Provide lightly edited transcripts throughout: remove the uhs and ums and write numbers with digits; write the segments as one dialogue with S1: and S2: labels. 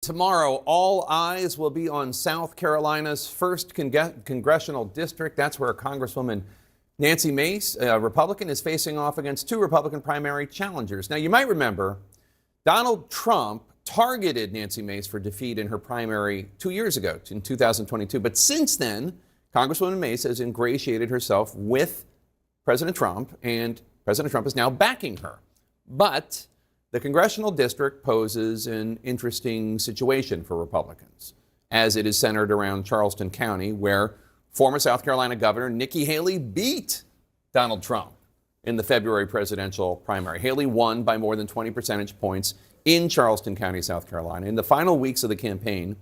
S1: Tomorrow, all eyes will be on South Carolina's first congressional district. That's where Congresswoman Nancy Mace, a Republican, is facing off against two Republican primary challengers. Now, you might remember Donald Trump targeted Nancy Mace for defeat in her primary 2 years ago, in 2022. But since then, Congresswoman Mace has ingratiated herself with President Trump, and President Trump is now backing her. But the congressional district poses an interesting situation for Republicans, as it is centered around Charleston County, where former South Carolina Governor Nikki Haley beat Donald Trump in the February presidential primary. Haley won by more than 20 percentage points in Charleston County, South Carolina. In the final weeks of the campaign,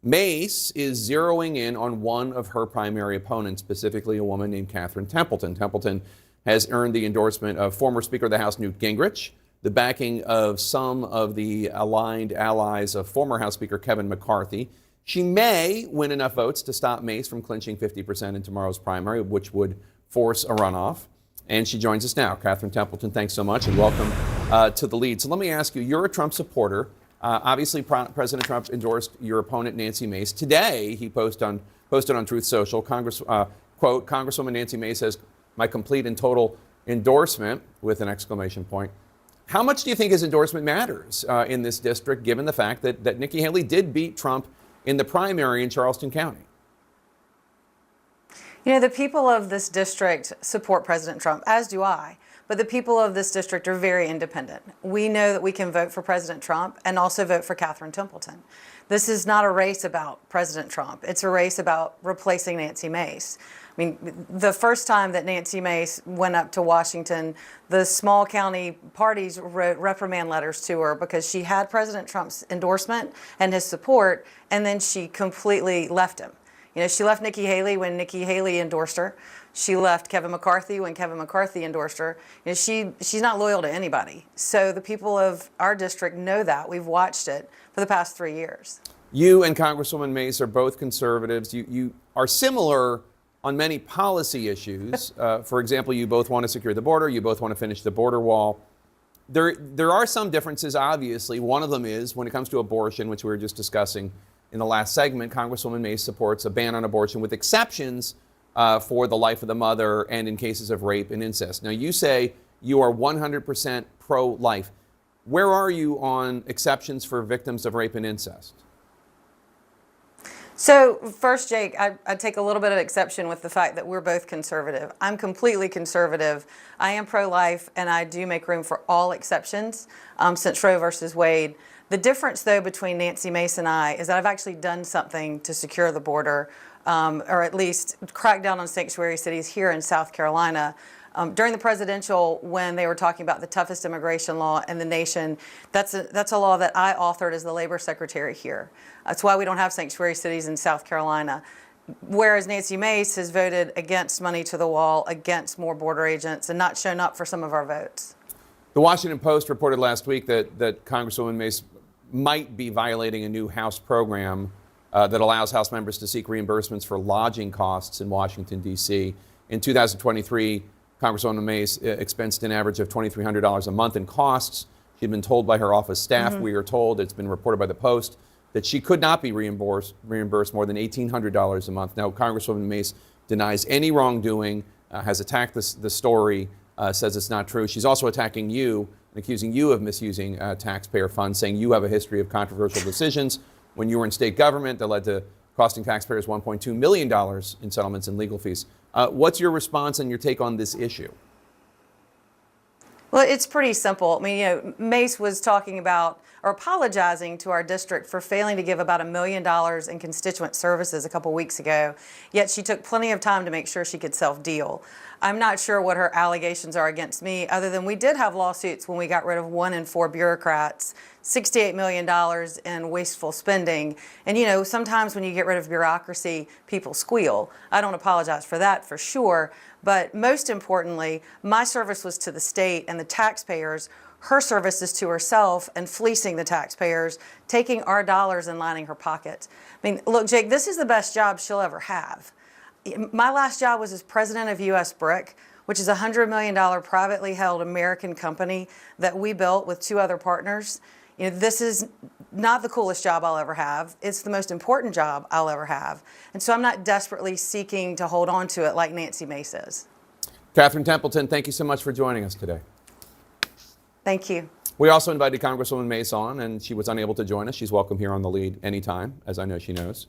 S1: Mace is zeroing in on one of her primary opponents, specifically a woman named Catherine Templeton. Templeton has earned the endorsement of former Speaker of the House Newt Gingrich, the backing of some of the aligned allies of former House Speaker Kevin McCarthy. She may win enough votes to stop Mace from clinching 50% in tomorrow's primary, which would force a runoff. And she joins us now. Catherine Templeton, thanks so much and welcome to The Lead. So let me ask you, you're a Trump supporter. Obviously, President Trump endorsed your opponent, Nancy Mace. Today, he posted on Truth Social, quote, Congresswoman Nancy Mace has my complete and total endorsement, with an exclamation point. How much do you think his endorsement matters in this district, given the fact that Nikki Haley did beat Trump in the primary in Charleston County?
S2: You know, the people of this district support President Trump, as do I. But the people of this district are very independent. We know that we can vote for President Trump and also vote for Catherine Templeton. This is not a race about President Trump. It's a race about replacing Nancy Mace. I mean, the first time that Nancy Mace went up to Washington, the small county parties wrote reprimand letters to her because she had President Trump's endorsement and his support, and then she completely left him. You know, she left Nikki Haley when Nikki Haley endorsed her. She left Kevin McCarthy when Kevin McCarthy endorsed her. You know, she's not loyal to anybody. So the people of our district know that. We've watched it for the past 3 years.
S1: You and Congresswoman Mace are both conservatives. You are similar on many policy issues. For example, you both want to secure the border. You both want to finish the border wall. There are some differences, obviously. One of them is when it comes to abortion, which we were just discussing in the last segment. Congresswoman Mace supports a ban on abortion with exceptions for the life of the mother and in cases of rape and incest. Now, you say you are 100% pro-life. Where are you on exceptions for victims of rape and incest?
S2: So first, Jake, I take a little bit of exception with the fact that we're both conservative. I'm completely conservative. I am pro-life, and I do make room for all exceptions since Roe versus Wade. The difference, though, between Nancy Mace and I is that I've actually done something to secure the border, or at least crack down on sanctuary cities here in South Carolina. During the presidential, when they were talking about the toughest immigration law in the nation, that's a law that I authored as the labor secretary here. That's why we don't have sanctuary cities in South Carolina. Whereas Nancy Mace has voted against money to the wall, against more border agents, and not shown up for some of our votes.
S1: The Washington Post reported last week that Congresswoman Mace might be violating a new House program that allows House members to seek reimbursements for lodging costs in Washington, D.C. In 2023, Congresswoman Mace expensed an average of $2,300 a month in costs. She'd been told by her office staff, we are told, it's been reported by the Post, that she could not be reimbursed more than $1,800 a month. Now, Congresswoman Mace denies any wrongdoing, has attacked the story, says it's not true. She's also attacking you and accusing you of misusing taxpayer funds, saying you have a history of controversial decisions when you were in state government that led to costing taxpayers $1.2 million in settlements and legal fees. What's your response and your take on this issue?
S2: Well, it's pretty simple. I mean, you know, Mace was talking about or apologizing to our district for failing to give about $1 million in constituent services a couple weeks ago, yet she took plenty of time to make sure she could self-deal. I'm not sure what her allegations are against me, other than we did have lawsuits when we got rid of 1 in 4 bureaucrats, $68 million in wasteful spending. And, you know, sometimes when you get rid of bureaucracy, people squeal. I don't apologize for that, for sure. But most importantly, my service was to the state and the taxpayers. Her service is to herself and fleecing the taxpayers, taking our dollars and lining her pockets. I mean, look, Jake, this is the best job she'll ever have. My last job was as president of U.S. Brick, which is a $100 million privately held American company that we built with 2 other partners. this is not the coolest job I'll ever have. It's the most important job I'll ever have. And so I'm not desperately seeking to hold on to it like Nancy Mace is.
S1: Catherine Templeton, thank you so much for joining us today.
S2: Thank you.
S1: We also invited Congresswoman Mace on, and she was unable to join us. She's welcome here on The Lead anytime, as I know she knows.